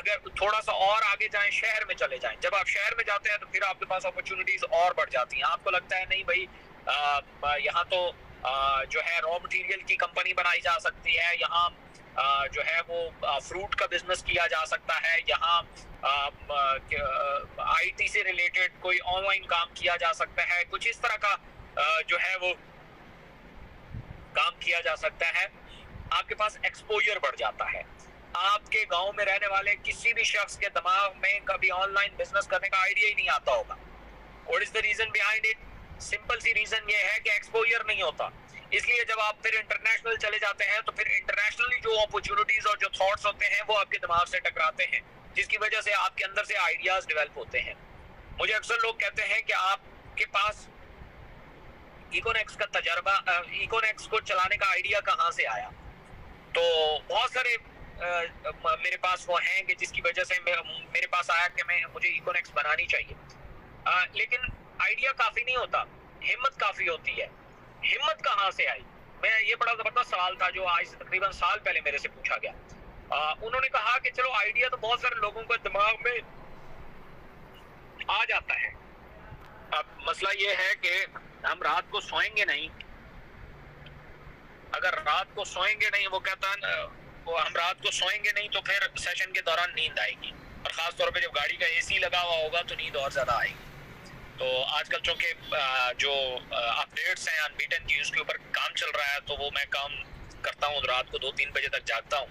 अगर थोड़ा सा और आगे जाएं, शहर में चले जाएं, जब आप शहर में जाते हैं तो फिर आपके पास अपॉर्चुनिटीज और बढ़ जाती हैं। आपको लगता है नहीं भाई यहाँ तो जो है रॉ मटेरियल की कंपनी बनाई जा सकती है, यहाँ जो है वो फ्रूट का बिजनेस किया जा सकता है, यहाँ आईटी से रिलेटेड कोई ऑनलाइन काम किया जा सकता है, कुछ इस तरह का जो है वो काम किया जा सकता है। आपके पास एक्सपोजर बढ़ जाता है। आपके गांव में रहने वाले किसी भी शख्स के दिमाग में कभी ऑनलाइन बिजनेस करने का आइडिया ही नहीं आता होगा। What is the reason behind it? Simple सी रीजन ये है कि एक्सपोजर नहीं होता। इसलिए जब आप फिर इंटरनेशनल चले जाते हैं तो फिर इंटरनेशनली जो अपॉर्चुनिटीज और जो थॉट्स होते हैं वो आपके दिमाग से टकराते हैं, जिसकी वजह से आपके अंदर से आइडियाज डेवलप होते हैं। मुझे अक्सर लोग कहते हैं कि आपके पास इकोनेक्स का तजर्बा, इकोनेक्स को चलाने का आइडिया कहाँ से आया? तो बहुत सारे मेरे पास वो हैं कि जिसकी वजह से मेरे पास आया कि मुझे इकोनेक्स बनानी चाहिए। लेकिन आइडिया काफी नहीं होता, हिम्मत काफी होती है। हिम्मत कहाँ से आई? ये बड़ा जबरदस्त सवाल था जो आज से तकरीबन साल पहले मेरे से पूछा गया। उन्होंने कहा कि चलो आइडिया तो बहुत सारे लोगों के दिमाग में आ जाता है, अब मसला ये है कि हम रात को सोएंगे नहीं। अगर रात को सोएंगे नहीं, वो कहता है वो हम रात को सोएंगे नहीं तो फिर सेशन के दौरान नींद आएगी, और खास तौर पे जब गाड़ी का एसी लगा हुआ होगा तो नींद और ज्यादा आएगी। तो आजकल चूंकि जो अपडेट्स हैं अनबीटन की, उसके ऊपर काम चल रहा है, तो वो मैं काम करता हूँ, रात को 2-3 बजे तक जागता हूँ।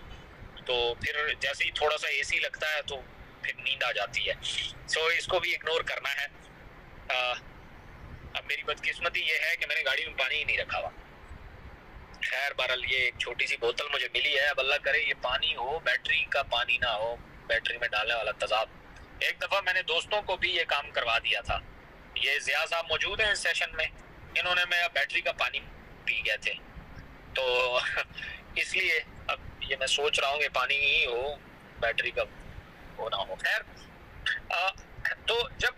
तो फिर जैसे ही थोड़ा सा एसी लगता है तो फिर नींद आ जाती है। सो इसको भी इग्नोर करना है। अब मेरी बदकिस्मती ये है कि मैंने गाड़ी में पानी ही नहीं रखा हुआ। खैर बहरहाल ये एक छोटी सी बोतल मुझे मिली है, अब अल्लाह करे ये पानी हो, बैटरी का पानी ना हो, बैटरी में डालने वाला तेजाब। एक दफा मैंने दोस्तों को भी ये काम करवा दिया था। ये जिया साहब मौजूद हैं इस सेशन में, इन्होंने मेरा बैटरी का पानी पी गए थे, तो इसलिए अब ये मैं सोच रहा हूँ कि पानी ही हो, बैटरी का हो ना हो। खैर तो जब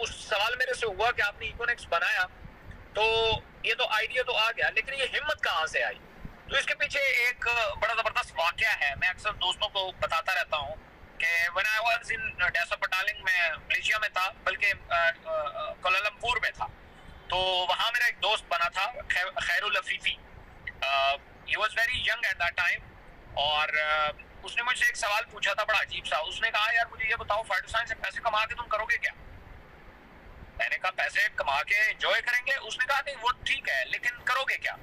उस सवाल मेरे से हुआ कि आपने इकोनेक्स बनाया, तो ये तो आइडिया तो आ गया, लेकिन ये हिम्मत कहाँ से आई? तो इसके पीछे एक बड़ा जबरदस्त वाकया है। मैं अक्सर दोस्तों को बताता रहता हूँ कि व्हेन आई वाज इन डेसो पटालिंग में मलेशिया में था, बल्कि कोलालमपुर में था, तो वहाँ मेरा एक दोस्त बना था Khairul Afifi. He was very young at that time, और उसने मुझसे एक सवाल पूछा था बड़ा अजीब सा। उसने कहा यार मुझे ये बताओ, फाइटोसाइंस से पैसे कमा के तुम करोगे क्या? मैंने कहा पैसे कमा के एंजॉय करेंगे। उसने कहा नहीं वो ठीक है, लेकिन करोगे क्या?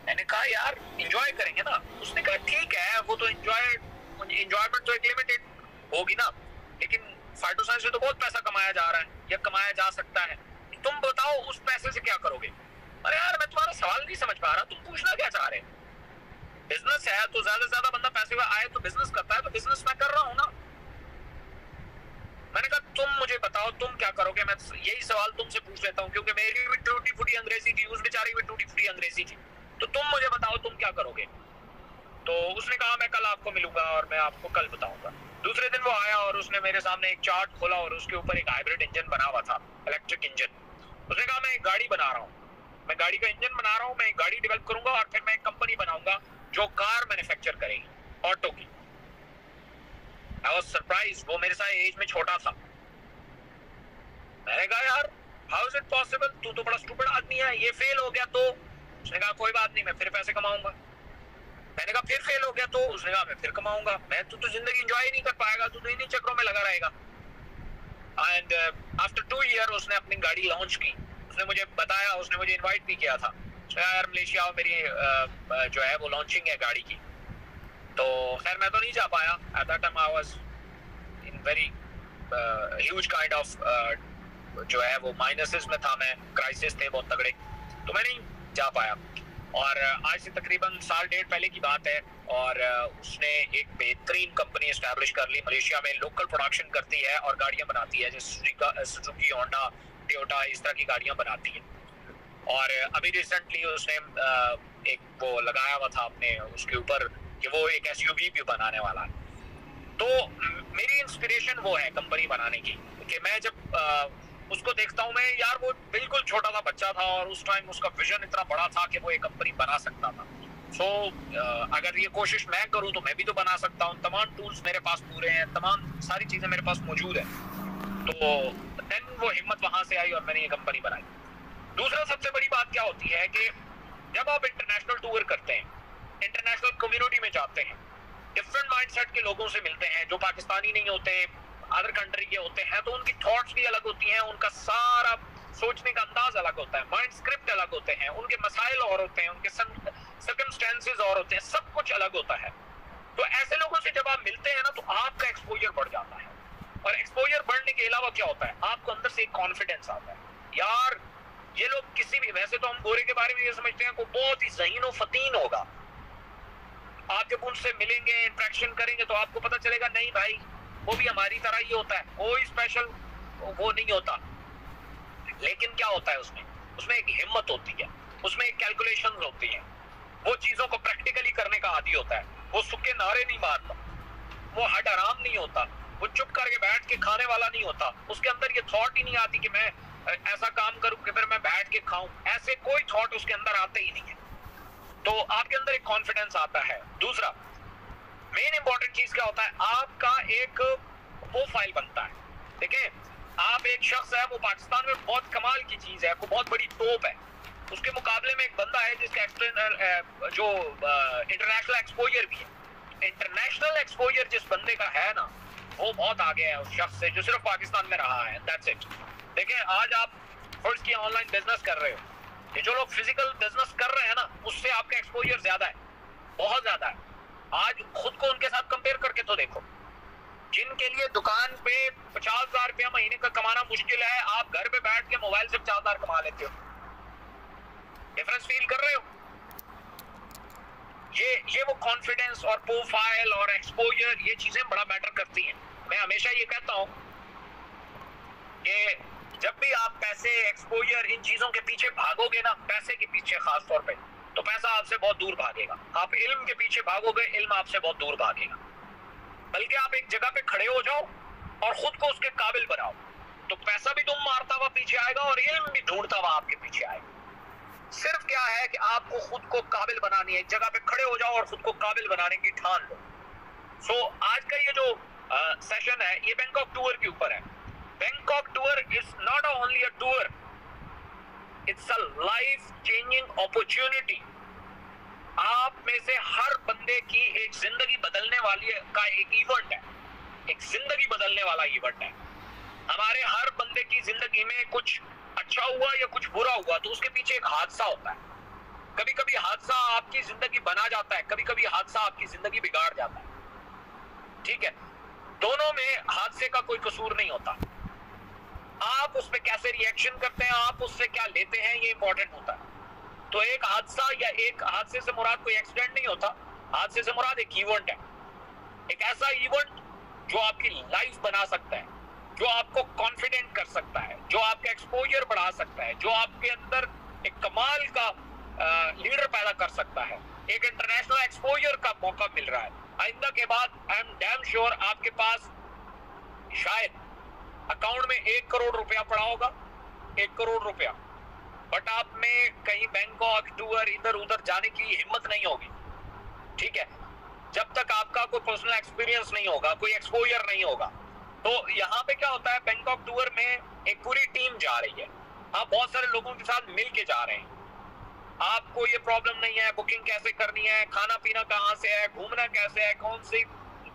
मैंने कहा यार एंजॉय करेंगे ना। उसने कहा ठीक है, वो तो एंजॉयमेंट तो एक लिमिटेड होगी ना, लेकिन फाइटोसाइंस से तो बहुत पैसा कमाया जा रहा है या कमाया जा सकता है, तुम बताओ उस पैसे से क्या करोगे? अरे यार मैं तुम्हारा सवाल नहीं समझ पा रहा, तुम पूछना क्या चाह रहे? बिजनेस है तो ज्यादा से ज्यादा बंदा पैसे आए तो बिजनेस करता है, तो बिजनेस मैं कर रहा हूँ ना। मैंने कहा तुम मुझे बताओ तुम क्या करोगे? मैं यही सवाल तुमसे पूछ लेता हूँ, क्योंकि मेरी भी टूटी फूटी अंग्रेजी थी, उस बेचारी भी टूटी फूटी अंग्रेजी थी, तो तुम मुझे बताओ तुम क्या करोगे? तो उसने कहा मैं कल आपको मिलूंगा और मैं आपको कल बताऊंगा। दूसरे दिन वो आया और उसने मेरे सामने एक चार्ट खोला और उसके ऊपर एक हाइब्रिड इंजन बना हुआ था, इलेक्ट्रिक इंजन। उसने कहा मैं एक गाड़ी बना रहा हूँ, मैं गाड़ी का इंजन बना रहा हूँ, मैं एक गाड़ी डेवलप करूंगा और फिर मैं एक कंपनी बनाऊंगा जो कार मैन्युफैक्चर करेगी, ऑटो की। आई वाज सरप्राइज, वो मेरे साथ एज में छोटा था। मैंने कहा यार हाउ इज इट पॉसिबल, तू तो बड़ा स्टूपिड आदमी है, ये फेल हो गया तो? उसने कहा कोई बात नहीं, मैं फिर पैसे कमाऊंगा। मैंने कहा फिर फेल हो गया तो? उसने कहा मैं फिर कमाऊंगा। मैं तू तो जिंदगी एंजॉय नहीं कर पाएगा, तू तो इन्हीं चक्रों में लगा रहेगा। एंड आफ्टर 2 ईयर उसने अपनी गाड़ी लॉन्च की। उसने मुझे बताया, उसने मुझे इनवाइट भी किया था, यार मलेशिया मेरी जो है वो लॉन्चिंग है गाड़ी की। तो खैर मैं तो नहीं जा पाया। Eight that time I was in very huge kind of जो है वो माइनसेस में था मैं, क्राइसिस थे बहुत तगड़े, तो मैं नहीं जा पाया। और आज से तकरीबन 1.5 पहले की बात है, और उसने एक बेहतरीन कंपनी एस्टैब्लिश कर ली मलेशिया में, लोकल प्रोडक्शन करती है और गाड़ियां बनाती है, जैसे सुजुकी, होंडा, टोयोटा, इस तरह की गाड़ियां बनाती है। और अभी रिसेंटली उसने एक वो लगाया हुआ था अपने उसके ऊपर कि वो एक एसयूवी भी बनाने वाला है। तो मेरी इंस्पिरेशन वो है कंपनी बनाने की, कि मैं जब उसको देखता हूँ, मैं यार वो बिल्कुल छोटा सा बच्चा था और उस टाइम उसका विजन इतना बड़ा था कि वो एक कंपनी बना सकता था। सो अगर ये कोशिश मैं करूं तो मैं भी तो बना सकता हूं, तमाम टूल्स मेरे पास पूरे हैं, तमाम सारी चीजें मेरे पास मौजूद है। तो देन वो हिम्मत वहां से आई और मैंने ये कंपनी बनाई। दूसरा सबसे बड़ी बात क्या होती है कि जब आप इंटरनेशनल टूर करते हैं, इंटरनेशनल कम्युनिटी में जाते हैं, डिफरेंट माइंडसेट के लोगों से मिलते हैं जो पाकिस्तानी नहीं होते, अदर कंट्री के होते हैं, तो उनकी थॉट्स भी अलग होती हैं, उनका सारा सोचने का अंदाज अलग होता है, माइंड स्क्रिप्ट अलग होते हैं, उनके मसाइल और होते हैं, उनके सर्कमस्टेंसेस और होते हैं, सब कुछ अलग होता है। तो ऐसे लोगों से जब आप मिलते हैं ना तो आपका एक्सपोजर बढ़ जाता है, और एक्सपोजर बढ़ने के अलावा क्या होता है, आपको अंदर से एक कॉन्फिडेंस आता है, यार ये लोग किसी भी, वैसे तो हम गोरे के बारे में ये समझते हैं कोई बहुत ही ज़हीन व फतीन होगा, आप जब उनसे मिलेंगे, इंटरेक्शन करेंगे तो आपको पता चलेगा नहीं भाई वो भी हमारी तरह ही होता है, कोई स्पेशल वो नहीं होता। लेकिन क्या होता है उसमें एक हिम्मत होती है, उसमें एक कैलकुलेशंस होती हैं, वो चीजों को प्रैक्टिकली करने का आदी होता है, वो सूखे नारे नहीं मारता, वो हड आराम नहीं होता, वो चुप करके बैठ के खाने वाला नहीं होता, उसके अंदर ये थॉट ही नहीं आती कि मैं ऐसा काम करूं कि फिर मैं बैठ के खाऊं, ऐसे कोई थॉट उसके अंदर आते ही नहीं है। तो आपके अंदर एक कॉन्फिडेंस आता है। दूसरा मेन इंपॉर्टेंट चीज क्या होता है, आपका एक प्रोफाइल बनता है। देखिए आप एक शख्स है, वो पाकिस्तान में बहुत कमाल की चीज है, वो बहुत बड़ी तोप है, उसके मुकाबले में एक बंदा है जिसका जो इंटरनेशनल एक्सपोजर भी है। इंटरनेशनल एक्सपोजर जिस बंदे का है ना, वो बहुत आगे है उस शख्स से जो सिर्फ पाकिस्तान में रहा है। That's it. देखिए आज आप फर्स्ट की ऑनलाइन बिजनेस कर रहे हो, ये जो लोग फिजिकल बिजनेस कर रहे हैं ना, उससे आपका एक्सपोजर ज्यादा है, बहुत ज्यादा है। आज खुद को उनके साथ कंपेयर करके तो देखो, जिनके लिए दुकान पे 50,000 रुपया महीने का कमाना मुश्किल है, आप घर पे बैठ के मोबाइल से 50,000 कमा लेते हो। डिफरेंस फील कर रहे हो? ये वो कॉन्फिडेंस और प्रोफाइल और एक्सपोजर, ये चीजें बड़ा मैटर करती हैं। मैं हमेशा ये कहता हूं कि जब भी आप पैसे, एक्सपोजर, इन चीजों के पीछे भागोगे ना, पैसे के पीछे खास तौर पे, तो पैसा आपसे बहुत दूर भागेगा। आप इल्म के पीछे भागोगे, इल्म आपसे बहुत दूर भागेगा। बल्कि आप एक जगह पे खड़े हो जाओ और खुद को उसके काबिल बनाओ, तो पैसा भी तुम मारता हुआ पीछे आएगा और इल्म भी ढूंढता हुआ आपके पीछे आएगा। सिर्फ क्या है कि आपको खुद को काबिल बनानी है, एक जगह पे खड़े हो जाओ और खुद को काबिल बनाने की ठान लो। सो आज का ये जो सेशन है, ये बैंकॉक टूर के ऊपर है। Bangkok tour is not only a tour, it's a life changing opportunity. आप में से हर बंदे की एक जिंदगी बदलने वाली का एक इवेंट है, एक जिंदगी बदलने वाला इवेंट है। हमारे हर बंदे की जिंदगी में कुछ अच्छा हुआ या कुछ बुरा हुआ तो उसके पीछे एक हादसा होता है। कभी कभी हादसा आपकी जिंदगी बना जाता है, कभी कभी हादसा आपकी जिंदगी बिगाड़ जाता है। ठीक है, दोनों में हादसे का कोई कसूर नहीं होता। आप उस पर कैसे रिएक्शन करते हैं, आप उससे क्या लेते हैं, ये इंपॉर्टेंट होता है। तो एक हादसा, या एक हादसे से मुराद कोई एक्सीडेंट नहीं होता, हादसे से मुराद एक इवेंट है, एक ऐसा इवेंट जो आपकी लाइफ बना सकता है, जो आपको कॉन्फिडेंट कर सकता है, जो आपका एक्सपोजर बढ़ा सकता है, जो आपके अंदर एक कमाल का लीडर पैदा कर सकता है। एक इंटरनेशनल एक्सपोजर का मौका मिल रहा है। आइंदा के बाद आई एम डैम श्योर आपके पास शायद अकाउंट में 1 करोड़ रुपया पड़ा होगा, 1 करोड़ रुपया, बट आप में कहीं बैंकॉक टूर इधर उधर जाने की हिम्मत नहीं होगी। ठीक है, जब तक आपका कोई पर्सनल एक्सपीरियंस नहीं होगा, कोई एक्सपोजर नहीं होगा। तो यहाँ पे क्या होता है, बैंकॉक टूर में एक पूरी टीम जा रही है, आप बहुत सारे लोगों के साथ मिल के जा रहे हैं। आपको ये प्रॉब्लम नहीं है बुकिंग कैसे करनी है, खाना पीना कहाँ से है, घूमना कैसे है, कौन सी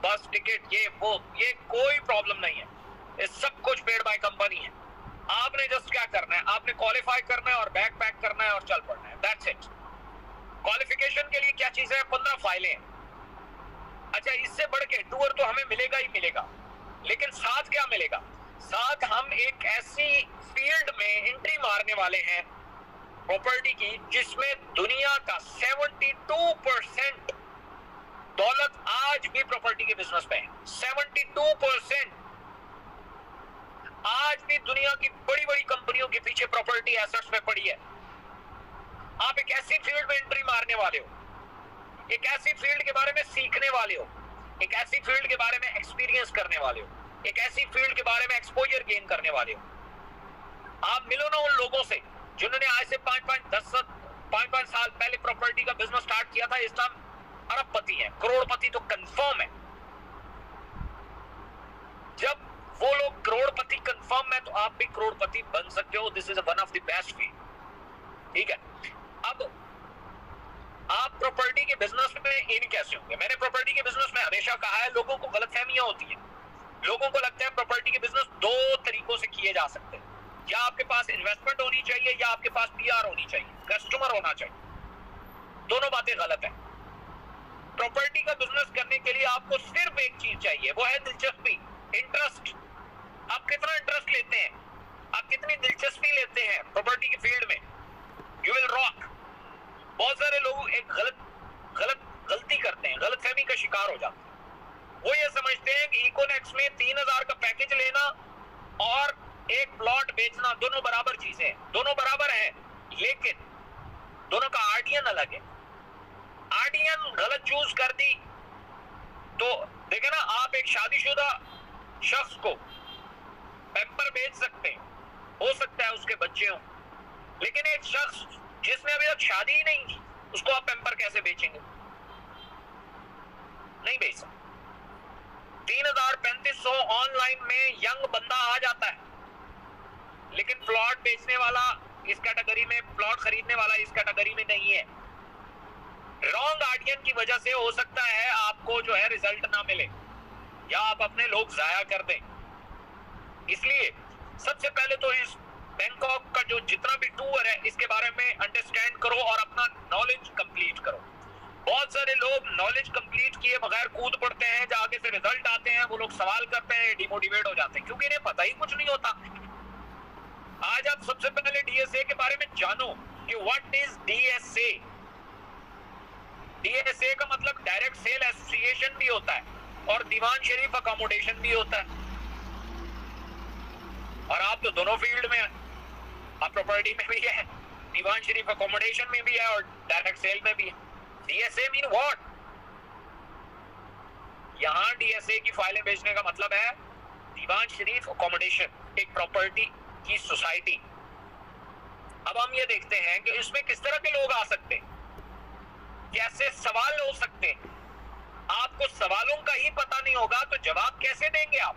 बस टिकट, ये वो, ये कोई प्रॉब्लम नहीं है। ये सब कुछ पेड बाय कंपनी है। आपने जस्ट क्या करना है, आपने क्वालिफाई करना है और बैग पैक करना है और चल पड़ना है। That's it. क्वालिफिकेशन के लिए क्या चीज है, 15 फाइलें। अच्छा, इससे बढ़ के टूर तो हमें मिलेगा ही मिलेगा, लेकिन साथ क्या मिलेगा, साथ हम एक ऐसी फील्ड में एंट्री मारने वाले हैं प्रॉपर्टी की, जिसमें दुनिया का 72% दौलत आज भी प्रॉपर्टी के बिजनेस में है। 72% आज भी दुनिया की बड़ी बड़ी कंपनियों के पीछे प्रॉपर्टी एसेट्स में पड़ी है। आप एक ऐसी फील्ड में एंट्री मारने वाले हो, एक ऐसी फील्ड के बारे में सीखने वाले हो, एक ऐसी फील्ड के बारे में एक्सपीरियंस करने वाले हो, एक ऐसी फील्ड के बारे में एक्सपोजर गेन करने वाले हो। आप मिलो ना उन लोगों से जिन्होंने आज से 5-5, 10 5-5 साल पहले प्रॉपर्टी का बिजनेस स्टार्ट किया था, इस टाइम अरबपति है, करोड़पति तो कंफर्म है। जब वो लोग करोड़पति कंफर्म है तो आप भी करोड़पति बन सकते हो। This is one of the best field, ठीक है। अब आप प्रॉपर्टी के बिजनेस में इन कैसे होंगे? मैंने प्रॉपर्टी के बिजनेस में हमेशा कहा है, लोगों को गलतफहमियां होती है। लोगों को लगता है प्रॉपर्टी के बिजनेस दो तरीकों से किए जा सकते हैं, या आपके पास इन्वेस्टमेंट होनी चाहिए या आपके पास पीआर होनी चाहिए, कस्टमर होना चाहिए। दोनों बातें गलत है। प्रॉपर्टी का बिजनेस करने के लिए आपको सिर्फ एक चीज चाहिए, वो है दिलचस्पी, इंटरेस्ट। आप कितना इंटरेस्ट लेते हैं, आप कितनी दिलचस्पी लेते हैं प्रॉपर्टी के फील्ड में, यू विल रॉक। बहुत सारे लोग एक गलती करते हैं, गलतफहमी का शिकार हो जाते हैं। वो ये समझते हैं कि इकोनेक्स में 3000 का पैकेज लेना और एक प्लॉट बेचना दोनों बराबर चीजें हैं। दोनों बराबर हैं, लेकिन दोनों का आरडीएन अलग है। आरडीएन गलत चूज कर दी तो देखे ना, आप एक शादीशुदा शख्स को पेपर बेच सकते हैं, हो सकता है उसके बच्चे हों, लेकिन एक शख्स जिसने अभी तक शादी ही नहीं की, उसको आप पेपर कैसे बेचेंगे? नहीं बेच सकते। 3000-3500 ऑनलाइन में यंग बंदा आ जाता है, लेकिन प्लॉट बेचने वाला इस कैटेगरी में, प्लॉट खरीदने वाला इस कैटेगरी में नहीं है। रॉन्ग आर्डियन की वजह से हो सकता है आपको जो है रिजल्ट ना मिले, या आप अपने लोग जाया कर दें। इसलिए सबसे पहले तो इस बैंकॉक का जो जितना भी टूर है, इसके बारे में अंडरस्टैंड करो और अपना नॉलेज कंप्लीट करो। बहुत सारे लोग नॉलेज कंप्लीट किए बगैर कूद पड़ते हैं, जब आगे से रिजल्ट आते हैं वो लोग सवाल करते हैं, डिमोटिवेट हो जाते हैं, क्योंकि इन्हें पता ही कुछ नहीं होता। आज आप सबसे पहले डीएसए के बारे में जानो कि व्हाट इज डीएसए। डीएसए का मतलब डायरेक्ट सेल एसोसिएशन भी होता है और दीवान शरीफ अकोमोडेशन भी होता है। और आप तो दोनों फील्ड में हैं, आप प्रॉपर्टी में भी है, दीवान शरीफ अकोमोडेशन में भी है और डायरेक्ट सेल में भी है। DSA mean what? यहां डीएसए की फाइलें बेचने का मतलब है दीवान शरीफ अकोमोडेशन, एक प्रॉपर्टी की सोसाइटी। अब हम ये देखते हैं कि इसमें किस तरह के लोग आ सकते हैं, कैसे सवाल हो सकते हैं। आपको सवालों का ही पता नहीं होगा तो जवाब कैसे देंगे आप?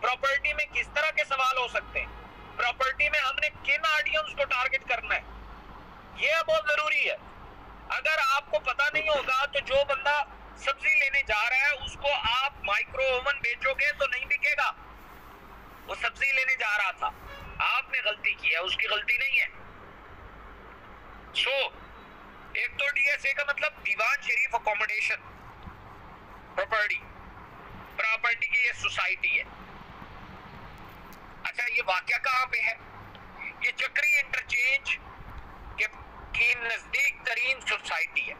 प्रॉपर्टी में किस तरह के सवाल हो सकते हैं, प्रॉपर्टी में हमने किन ऑडियंस को टारगेट करना है, यह बहुत जरूरी है। अगर आपको पता नहीं होगा तो जो बंदा सब्जी लेने जा रहा है उसको आप माइक्रो ओवन बेचोगे तो नहीं बिकेगा। वो सब्जी लेने जा रहा था, आपने गलती की है, उसकी गलती नहीं है। एक तो डीएसए का मतलब दीवान शरीफ अकोमोडेशन प्रॉपर्टी की ये सोसाइटी है। अच्छा, ये वाकया कहां पे है? ये चक्री इंटरचेंज की नजदीक तरीन सोसाइटी है।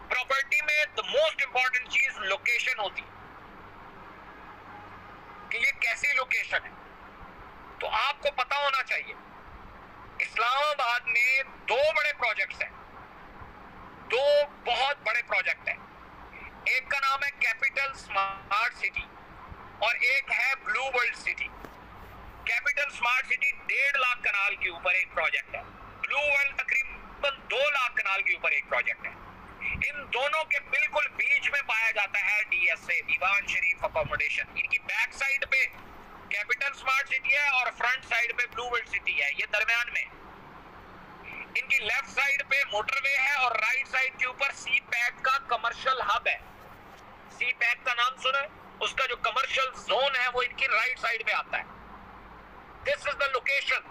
प्रॉपर्टी में द मोस्ट इंपॉर्टेंट चीज लोकेशन होती है कि ये कैसी लोकेशन है। तो आपको पता होना चाहिए इस्लामाबाद में दो बड़े प्रोजेक्ट्स हैं, दो बहुत बड़े प्रोजेक्ट हैं। एक का नाम है कैपिटल स्मार्ट सिटी और एक है blue world city. Capital smart city 1.5 lakh kanal के ऊपर एक प्रोजेक्ट है, ब्लू वर्ल्ड तकरीबन 2 लाख कनाल के ऊपर एक प्रोजेक्ट है। इन दोनों के बिल्कुल बीच में पाया जाता है डीएसए, दीवान शरीफ अकोमोडेशन। इनकी बैक साइड पे कैपिटल स्मार्ट सिटी है और फ्रंट साइड पे ब्लू वर्ल्ड सिटी है, ये दरमियान में। इनकी लेफ्ट साइड पे मोटरवे है और राइट साइड के ऊपर सी पैक का कमर्शियल हब है। सी पैक का नाम सुना है? उसका जो कमर्शियल जोन है वो इनकी राइट साइड पे आता है। दिस इज द लोकेशन,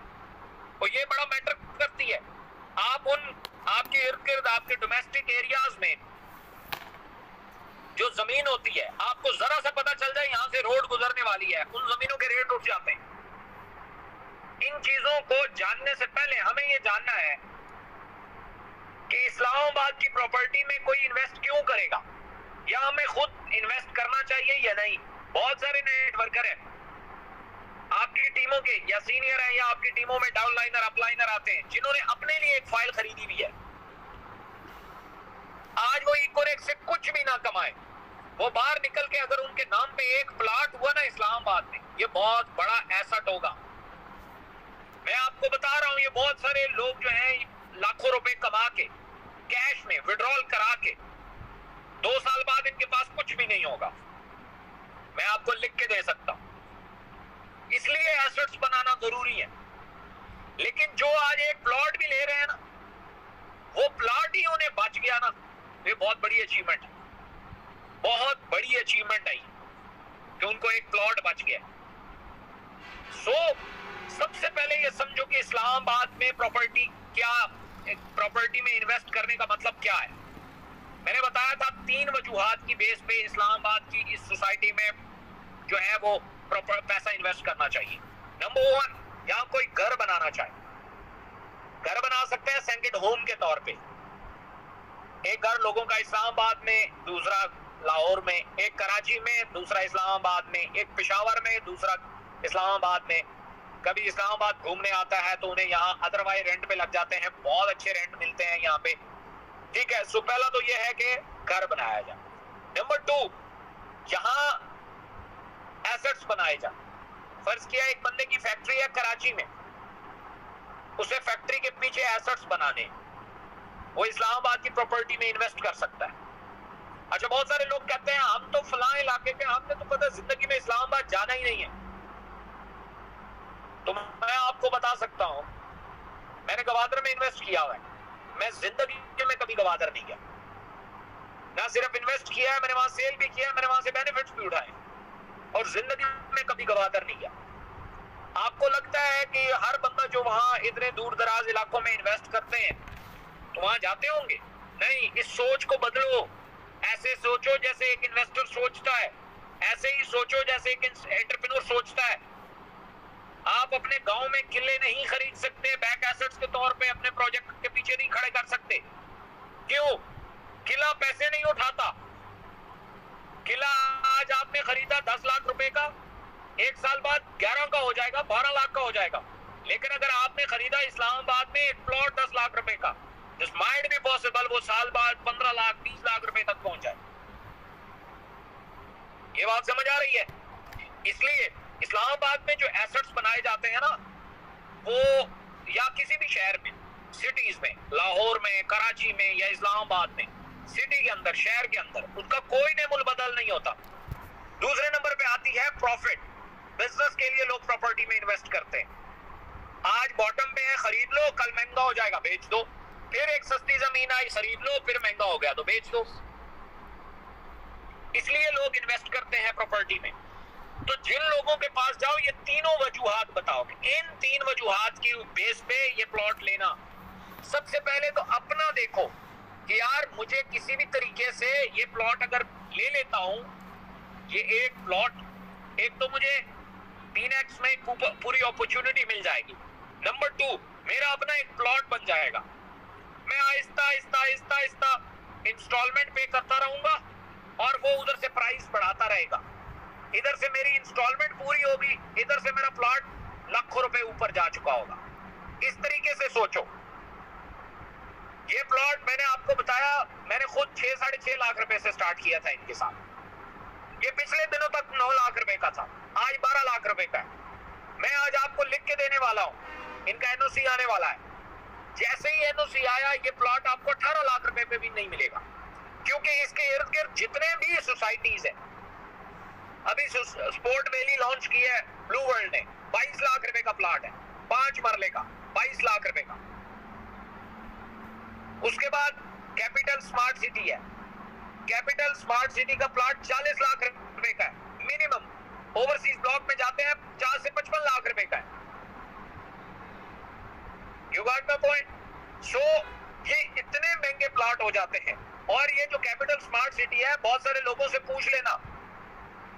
और ये बड़ा मैटर करती है। आपके इर्द गिर्द, आपके डोमेस्टिक एरियाज में जो जमीन होती है, आपको जरा सा पता चल जाए यहाँ से रोड गुजरने वाली है, उन जमीनों के रेट उठ जाते हैं। इन चीजों को जानने से पहले हमें ये जानना है कि इस्लामाबाद की प्रॉपर्टी में कोई इन्वेस्ट क्यों करेगा, या हमें खुद इन्वेस्ट करना चाहिए या नहीं। बहुत सारे नेटवर्कर हैं आपकी टीमों के, या सीनियर हैं, या आपकी टीमों में डाउनलाइनर अपलाइनर आते हैं, जिन्होंने अपने लिए एक फाइल खरीदी हुई है। आज वो इकोरेक्स से कुछ भी ना कमाए, वो बाहर निकल के अगर उनके नाम पे एक प्लाट हुआ ना इस्लामाबाद में, ये बहुत बड़ा एसेट होगा। मैं आपको बता रहा हूं, ये बहुत सारे लोग जो हैं लाखों रुपए कमा के कैश में विड्रॉल करा के 2 साल बाद इनके पास कुछ भी नहीं होगा। मैं आपको लिख के दे सकता हूं। इसलिए एसेट्स बनाना जरूरी है। लेकिन जो आज एक प्लॉट भी ले रहे हैं ना, वो प्लॉट ही उन्हें बच गया ना, ये बहुत बड़ी अचीवमेंट है, बहुत बड़ी अचीवमेंट आई कि उनको एक प्लॉट बच गया। सबसे पहले ये समझो कि इस्लामाबाद में प्रॉपर्टी क्या, प्रॉपर्टी में इन्वेस्ट करने का मतलब क्या है। मैंने बताया था 3 वजूहात की बेस पे इस्लामाबाद की इस सोसाइटी में जो है वो प्रॉपर पैसा इन्वेस्ट करना चाहिए। नंबर 1, यहाँ कोई घर बनाना चाहे, घर बना सकते हैं सेकंड होम के तौर पे। एक घर लोगों का इस्लामाबाद में, दूसरा लाहौर में, एक कराची में, दूसरा इस्लामाबाद में, एक पेशावर में, दूसरा इस्लामाबाद में। कभी इस्लामाबाद घूमने आता है तो उन्हें यहाँ अदरवाइज रेंट पे लग जाते हैं, बहुत अच्छे रेंट मिलते हैं यहाँ पे, ठीक है। सो पहला तो ये है कि घर बनाया जाए। नंबर 2, यहाँ एसेट्स बनाए जाए। फर्ज किया एक बंदे की फैक्ट्री है कराची में, उसे फैक्ट्री के पीछे एसेट्स बनाने, वो इस्लामाबाद की प्रॉपर्टी में इन्वेस्ट कर सकता है। अच्छा, बहुत सारे लोग कहते हैं हम तो फलां इलाके के, हमने तो पता जिंदगी में इस्लामाबाद जाना ही नहीं है। तो मैं आपको बता सकता हूं, मैंने गवादर में इन्वेस्ट किया हुआ है, मैं जिंदगी में कभी गवादर नहीं गया। ना सिर्फ इन्वेस्ट किया है, मैंने वहां सेल भी किया, मैंने वहां से बेनिफिट्स भी उठाए, और जिंदगी में कभी गवादर नहीं गया। आपको लगता है कि हर बंदा जो वहां इतने दूर दराज इलाकों में इन्वेस्ट करते हैं तो वहां जाते होंगे? नहीं, इस सोच को बदलो। ऐसे सोचो जैसे एक इन्वेस्टर सोचता है, ऐसे ही सोचो जैसे एक एंटरप्रेन्योर सोचता है। आप अपने गांव में किले नहीं खरीद सकते, बैक एसेट्स के तौर पे अपने प्रोजेक्ट के पीछे नहीं खड़े कर सकते। क्यों? किला पैसे नहीं उठाता। किला आज आपने खरीदा 10 लाख रुपए का, 1 साल बाद 11 का हो जाएगा, 12 लाख का हो जाएगा। लेकिन अगर आपने खरीदा इस्लामाबाद में एक प्लॉट 10 लाख रुपए का, दिस माइट बी पॉसिबल वो साल बाद 15 लाख 20 लाख रुपए तक पहुंच जाए। ये बात समझ आ रही है? इसलिए इस्लामाबाद में जो एसेट्स बनाए जाते हैं ना, वो या किसी भी शहर में, सिटीज में, लाहौर में, कराची में या इस्लामाबाद में, सिटी के अंदर, शहर के अंदर, उसका कोई नेमुल बदल नहीं होता। दूसरे नंबर पे आती है प्रॉफिट। बिजनेस के लिए लोग प्रॉपर्टी में इन्वेस्ट करते हैं। आज बॉटम पे है, खरीद लो, कल महंगा हो जाएगा, बेच दो। फिर एक सस्ती जमीन आई, खरीद लो, फिर महंगा हो गया तो बेच दो। इसलिए लोग इन्वेस्ट करते हैं प्रॉपर्टी में। तो जिन लोगों के पास जाओ, ये तीनों वजूहात बताओगे, इन 3 वजूहात की बेस पे ये प्लॉट लेना। सबसे पहले तो अपना देखो कि यार मुझे किसी भी तरीके से ये प्लॉट अगर ले लेता हूं, ये एक प्लॉट, एक तो मुझे 3x में पूरी अपॉर्चुनिटी मिल जाएगी। नंबर 2, मेरा अपना एक प्लॉट बन जाएगा। मैं आहिस्ता आहिस्ता आहिस्ता आहिस्ता इंस्टॉलमेंट पे करता रहूंगा और वो उधर से प्राइस बढ़ाता रहेगा। इधर से मेरी इंस्टॉलमेंट पूरी होगी, इधर से मेरा प्लॉट लाखों रुपए ऊपर जा चुका होगा। इस तरीके से सोचो। ये प्लॉट मैंने आपको बताया, मैंने खुद 6-6.5 लाख रुपए से स्टार्ट किया था इनके साथ। ये पिछले दिनों तक 9 लाख रुपए का था, आज 12 लाख रुपए का है। मैं आज आपको लिख के देने वाला हूं, इनका एनओसी आने वाला है। जैसे ही एनओसी आया, ये प्लॉट आपको 18 लाख रुपए पे भी नहीं मिलेगा, क्योंकि इसके इर्द गिर्द जितने भी सोसाइटीज है, अभी स्पोर्ट वैली लॉन्च किया है ब्लू वर्ल्ड ने, 22 लाख रुपए का प्लॉट है, 5 मरले का, 22 लाख रुपए का। उसके बाद कैपिटल स्मार्ट सिटी है, कैपिटल स्मार्ट सिटी का प्लॉट 40 लाख रुपए का है मिनिमम। ओवरसीज ब्लॉक में जाते हैं 50 से 55 लाख रुपए का है। You got my point? So ये इतने महंगे प्लॉट हो जाते हैं। और ये जो कैपिटल स्मार्ट सिटी है, बहुत सारे लोगों से पूछ लेना,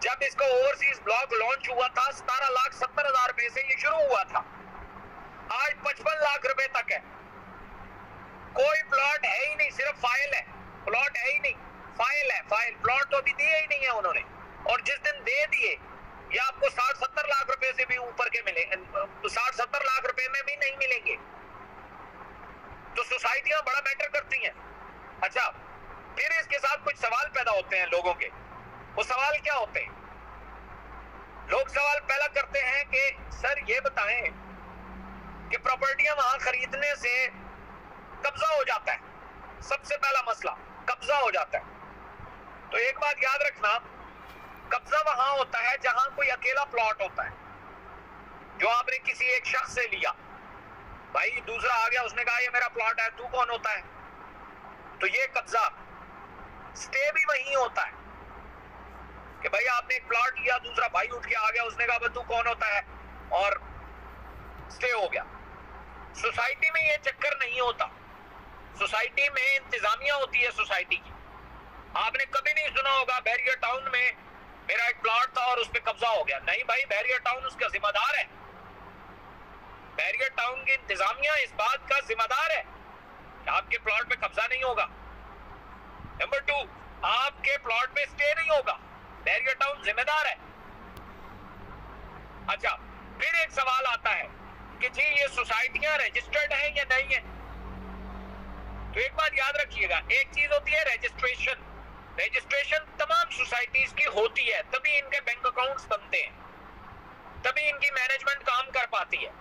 जब इसका ओवरसीज ब्लॉक लॉन्च हुआ था 17,70,000 रुपए से ये शुरू हुआ था, आज 55 लाख रुपए तक है। कोई प्लॉट है ही नहीं, सिर्फ फाइल है, प्लॉट है ही नहीं, फाइल है, फाइल। प्लॉट तो अभी दिए ही नहीं है उन्होंने, और जिस दिन दे दिए ये आपको 60-70 लाख रुपए से भी ऊपर के मिले, 60-70 लाख रुपए में भी नहीं मिलेंगे। तो सोसाइटियां बड़ा मैटर करती हैं। अच्छा, फिर इसके साथ कुछ सवाल पैदा होते हैं लोगों के। वो सवाल क्या होते हैं? लोग सवाल पहला करते हैं कि सर ये बताएं कि प्रॉपर्टियां वहां खरीदने से कब्जा हो जाता है। सबसे पहला मसला कब्जा हो जाता है। तो एक बात याद रखना, कब्जा वहां होता है जहां कोई अकेला प्लॉट होता है, जो आपने किसी एक शख्स से लिया। भाई दूसरा आ गया, उसने कहा ये मेरा प्लॉट है, तू कौन होता है? तो ये कब्जा। स्टे भी वही होता है कि भाई आपने एक प्लॉट लिया, दूसरा भाई उठ के आ गया, उसने कहा तू कौन होता है, और स्टे हो गया। सोसाइटी में ये चक्कर नहीं होता। सोसाइटी में इंतजामिया होती है सोसाइटी की। आपने कभी नहीं सुना होगा बैरियर टाउन में मेरा एक प्लॉट था और उस पर कब्जा हो गया। नहीं भाई, बैरियर टाउन उसका जिम्मेदार है। बैरियर टाउन की इंतजामिया इस बात का जिम्मेदार है कि आपके प्लॉट पे कब्जा नहीं होगा। नंबर 2, आपके प्लॉट पे स्टे नहीं होगा। बैरियर टाउन जिम्मेदार है। अच्छा, फिर एक सवाल आता है कि जी ये सोसाइटियां रजिस्टर्ड हैं या नहीं है? तो एक बात याद रखिएगा, एक चीज होती है रजिस्ट्रेशन। रजिस्ट्रेशन तमाम सोसाइटीज की होती है, तभी इनके बैंक अकाउंट्स बनते हैं, तभी इनकी मैनेजमेंट काम कर पाती है।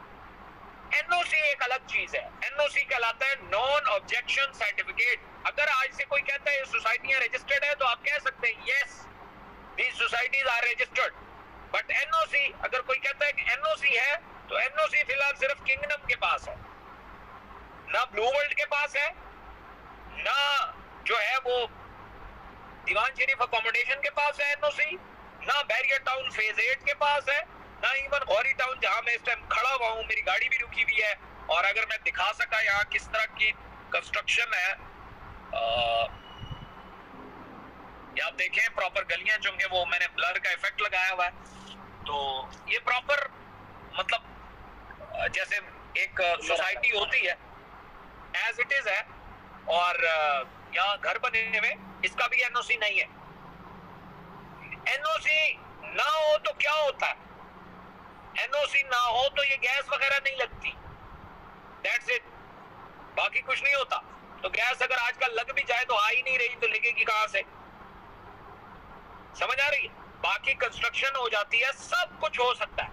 एनओसी एक अलग चीज है। एनओसी कहलाता है नॉन ऑब्जेक्शन सर्टिफिकेट। अगर आज से कोई कहता है ये सोसाइटियां रजिस्टर्ड है, तो आप कह सकते हैं yes these societies are registered. But NOC, अगर कोई कहता है कि एनओसी है, तो एनओसी फिलहाल सिर्फ किंगडम के पास है, ना ब्लू वर्ल्ड के पास है, ना जो है वो दीवान शरीफ अकोमोडेशन के पास है एनओसी, ना बैरियर टाउन फेज 8 के पास है, ना इवन गौरी टाउन जहां मैं इस टाइम खड़ा हुआ हूं, मेरी गाड़ी भी रुकी हुई है। और अगर मैं दिखा सका यहाँ किस तरह की कंस्ट्रक्शन है, आप देखें प्रॉपर गलियां, चूंकि वो मैंने ब्लर का इफेक्ट लगाया हुआ है, तो ये प्रॉपर मतलब जैसे एक सोसाइटी होती है एज इट इज है। और यहाँ घर बने हुए, इसका भी एनओसी नहीं है। एनओसी ना हो तो क्या होता है? एनओसी ना हो तो ये गैस वगैरह नहीं लगती, दैट्स इट, बाकी कुछ नहीं होता। तो गैस अगर आजकल लग भी जाए तो आ ही नहीं रही, तो लगेगी कहां से? समझ आ रही है? बाकी कंस्ट्रक्शन हो जाती है, सब कुछ हो सकता है,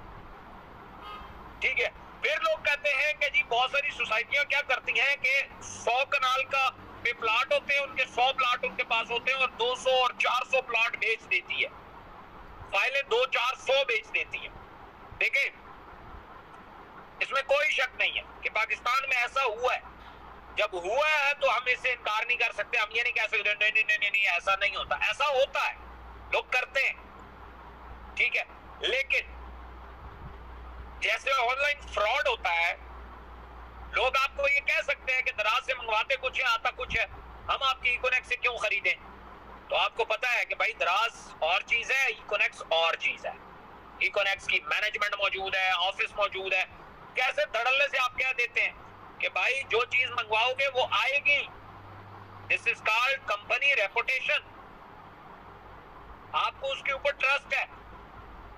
ठीक है। फिर लोग कहते हैं कि जी बहुत सारी सोसाइटियां क्या करती हैं कि 100 कनाल का पे प्लाट होते हैं, उनके 100 प्लाट उनके पास होते हैं, और 200 और 400 प्लाट बेच देती है, फाइलें 2-400 बेच देती है। देखिए, इसमें कोई शक नहीं है कि पाकिस्तान में ऐसा हुआ है। जब हुआ है तो हम इसे इनकार नहीं कर सकते। हम ये नहीं कह सकते नहीं नहीं नहीं नहीं ऐसा नहीं होता। ऐसा होता है, लोग करते हैं, ठीक है। लेकिन जैसे ऑनलाइन फ्रॉड होता है, लोग आपको ये कह सकते हैं कि दराज से मंगवाते कुछ है, आता कुछ है, हम आपकी इकोनेक्स से क्यों खरीदें? तो आपको पता है कि भाई दराज और चीज है, इकोनेक्स और चीज है। इकोनेक्स की मैनेजमेंट मौजूद है, ऑफिस मौजूद है। कैसे धड़ल्ले से आप कह देते हैं कि भाई जो चीज मंगवाओगे वो आएगी। This is called company reputation. आपको उसके ऊपर ट्रस्ट है।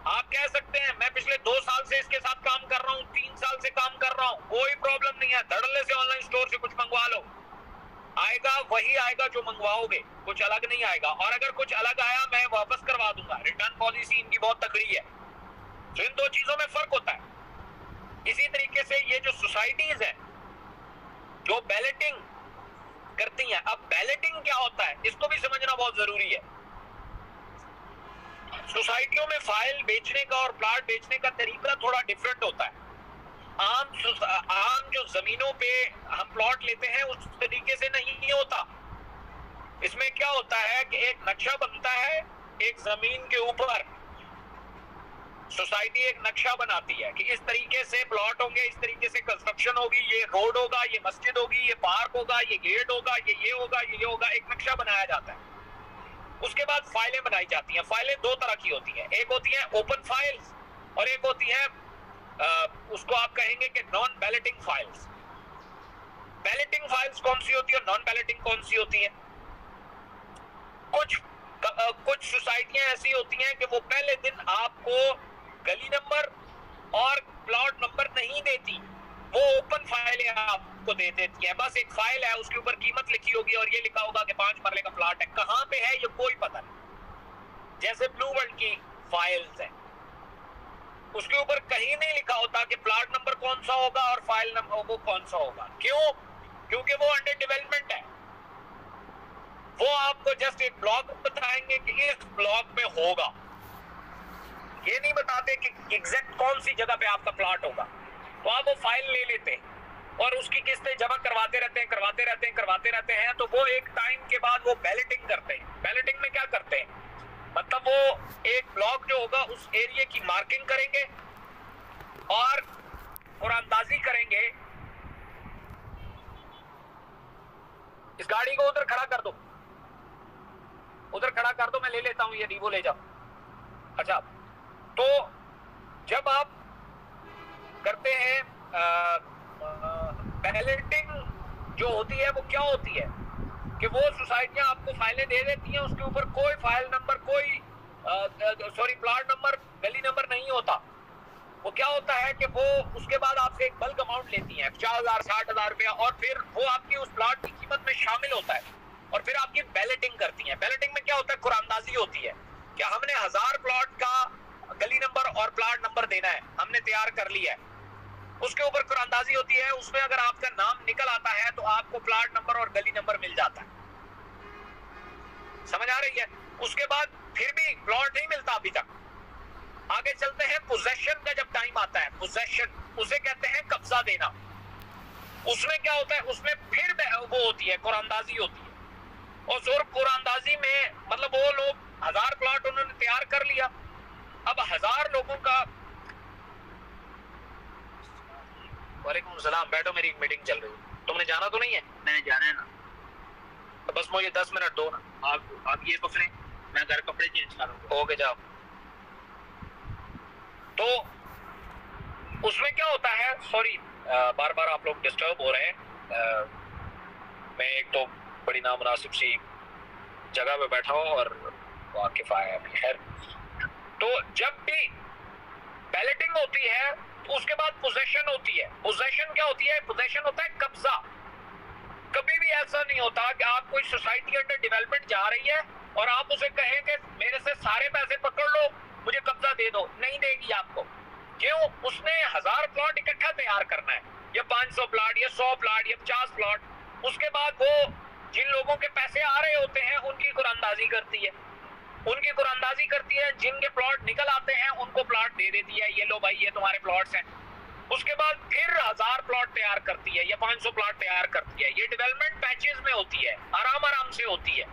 आप कह सकते हैं मैं पिछले 2 साल से इसके साथ काम कर रहा हूं, 3 साल से काम कर रहा हूं, कोई प्रॉब्लम नहीं है। धड़ल्ले से ऑनलाइन स्टोर से कुछ मंगवा लो, आएगा वही आएगा जो मंगवाओगे, कुछ अलग नहीं आएगा। और अगर कुछ अलग आया मैं वापस करवा दूंगा। रिटर्न पॉलिसी इनकी बहुत तगड़ी है। तो इन 2 चीजों में फर्क होता है। इसी तरीके से ये जो सोसाइटीज है जो बैलेटिंग करती हैं, अब बैलेटिंग क्या होता है इसको भी समझना बहुत जरूरी है। सोसाइटियों में फाइल बेचने का और प्लाट बेचने का तरीका थोड़ा डिफरेंट होता है। आम जो जमीनों पे हम प्लॉट लेते हैं उस तरीके से नहीं होता। इसमें क्या होता है कि एक नक्शा बनता है एक जमीन के ऊपर। सोसाइटी एक नक्शा बनाती है कि इस तरीके से प्लॉट होंगे, इस तरीके से कंस्ट्रक्शन होगी, ये रोड होगा, ये मस्जिद होगी, ये पार्क होगा, ये गेट होगा, ये होगा, ये होगा। एक नक्शा बनाया जाता है। उसके बाद फाइलें बनाई जाती हैं। फाइलें 2 तरह की होती हैं, एक होती है ओपन फाइल्स और एक होती है उसको आप कहेंगे कि non balloting files. Balloting files कौन सी होती है और नॉन बैलेटिंग कौन सी होती है? कुछ सोसाइटियां ऐसी होती हैं कि वो पहले दिन आपको गली नंबर और प्लॉट नंबर नहीं देती, वो ओपन फाइलें आपको दे देती है। बस एक फाइल है, उसके ऊपर कीमत लिखी होगी और ये लिखा होगा कि 5 मरले का प्लॉट है। कहां पे है ये कोई पता नहीं। जैसे ब्लू वर्ल्ड की फाइल्स है, उसके ऊपर कहीं नहीं लिखा होता कि प्लॉट नंबर कौन सा होगा और फाइल नंबर वो कौन सा होगा। क्यों? क्योंकि वो अंडर डेवलपमेंट है। वो आपको जस्ट एक ब्लॉक बताएंगे कि इस ब्लॉक में होगा, ये नहीं बताते कि एग्जैक्ट कौन सी जगह पे आपका प्लॉट होगा। तो आप वो फाइल ले लेते हैं और उसकी किस्तें जमा करवाते रहते हैं। तो वो एक टाइम के बाद वो बैलेटिंग करते हैं। बैलेटिंग में क्या करते हैं, मतलब वो एक ब्लॉक जो होगा उस एरिया की मार्किंग करेंगे और कुरानंदाजी करेंगे। इस गाड़ी को उधर खड़ा कर दो, उधर खड़ा कर दो, मैं ले लेता हूं, ये रीवो ले जाओ। अच्छा, तो जब आप करते हैं बैलेटिंग जो होती है वो क्या होती है कि वो सोसाइटियां आपको फाइलें दे देती हैं, उसके ऊपर कोई फाइल नंबर, कोई प्लॉट नंबर, गली नंबर नहीं होता। वो क्या होता है कि वो उसके बाद आपसे एक बल्क अमाउंट लेती हैं, 50,000 60,000 रुपया, और फिर वो आपकी उस प्लॉट की कीमत में शामिल होता है और फिर आपकी बैलेटिंग करती हैं। बैलेटिंग में क्या होता है, कुरानंदाजी होती है कि हमने 1000 प्लॉट का गली नंबर और प्लॉट नंबर देना है, हमने तैयार कर लिया है। उसके ऊपर कुरानंदाजी होती है, उसमें अगर आपका नाम निकल आता है तो आपको प्लॉट नंबर और गली नंबर मिल जाता है। समझ आ रही है? उसके बाद फिर भी प्लॉट नहीं मिलता अभी तक। आगे चलते हैं, पोजेशन का जब टाइम आता है, पोजेशन उसे कहते हैं कब्जा देना। उसमें क्या होता है, उसमें फिर वो होती है, कुरानंदाजी होती है। और जोर कुरानंदाजी में मतलब वो लोग 1000 प्लॉट उन्होंने तैयार कर लिया। अब 1000 लोगों का, वालेकुम सलाम, बैठो, मेरी एक मीटिंग चल रही है। तुमने जाना तो नहीं है? मैंने जाना है ना, तो बस मुझे 10 मिनट दो ना। आप ये पकड़े, मैं घर कपड़े चेंज करूंगा। ओके जाओ। तो उसमें क्या होता है, सॉरी बार बार आप लोग डिस्टर्ब हो रहे हैं। मैं एक तो बड़ी नामुनासिब सी जगह पे बैठा हूँ और वाकिफ आया है। खैर, तो जब भी बैलेटिंग होती है तो उसके बाद पोजेशन होती है। पोजेशन क्या होती है? पोजेशन होता है कब्जा। कभी भी ऐसा नहीं होता कि आप कोई सोसाइटी अंडर डेवलपमेंट जा रही है और आप उसे कहें कि मेरे से सारे पैसे पकड़ लो, मुझे कब्जा दे दो। नहीं देगी आपको। क्यों? उसने 1000 प्लॉट इकट्ठा तैयार करना है, या 500 प्लॉट, या 100 प्लॉट, या 50 प्लॉट। उसके बाद वो जिन लोगों के पैसे आ रहे होते हैं उनकी कुरानंदाजी करती है, जिनके प्लॉट निकल आते हैं उनको प्लॉट दे देती है, ये लो भाई, ये तुम्हारे प्लॉट्स हैं। उसके बाद फिर 1000 प्लॉट तैयार करती है या 500 प्लॉट तैयार करती है। ये डेवलपमेंट पैचेस में होती है, आराम से होती है।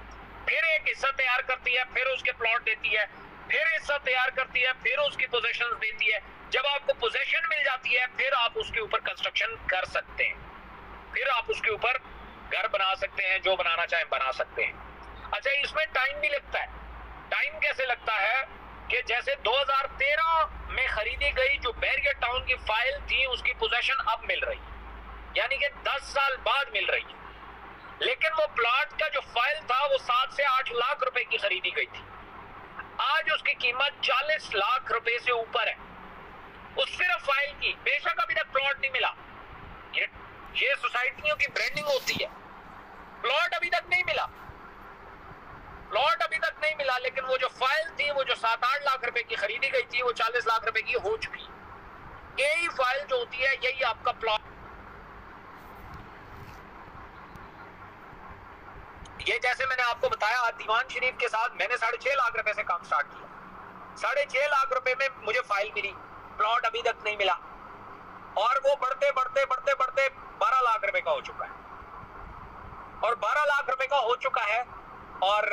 फिर एक हिस्सा तैयार करती है, फिर उसके प्लॉट देती है, फिर हिस्सा तैयार करती है, फिर उसकी पोजेशन देती है। जब आपको पोजेशन मिल जाती है फिर आप उसके ऊपर कंस्ट्रक्शन कर सकते हैं, फिर आप उसके ऊपर घर बना सकते हैं, जो बनाना चाहें बना सकते हैं। अच्छा, इसमें टाइम भी लगता है। टाइम कैसे लगता है कि जैसे 2013 में खरीदी गई जो बैरियर टाउन की फाइल थी, उसकी पोजेशन अब मिल रही है, यानी कि 10 साल बाद मिल रही है। लेकिन वो प्लॉट का जो फाइल था वो 7 से 8 लाख रुपए की खरीदी गई थी। आज उसकी कीमत 40 लाख रुपए से ऊपर है, उस सिर्फ फाइल की। बेशक अभी तक प्लॉट नहीं मिला, ये सोसाइटियों की ब्रांडिंग होती है। प्लॉट अभी तक नहीं मिला, लेकिन वो जो फाइल थी, वो जो 7-8 लाख रुपए की खरीदी गई थी, वो 40 लाख रुपए की हो चुकी। यही फाइल जो होती है, यही आपका प्लॉट। ये जैसे मैंने आपको बताया, दीवान शरीफ के साथ मैंने 6.5 लाख रुपए से काम स्टार्ट किया। 6.5 लाख रुपए में मुझे फाइल मिली, प्लॉट अभी तक नहीं मिला, और वो बढ़ते 12 लाख रुपए का हो चुका है, और 12 लाख रुपए का हो चुका है, और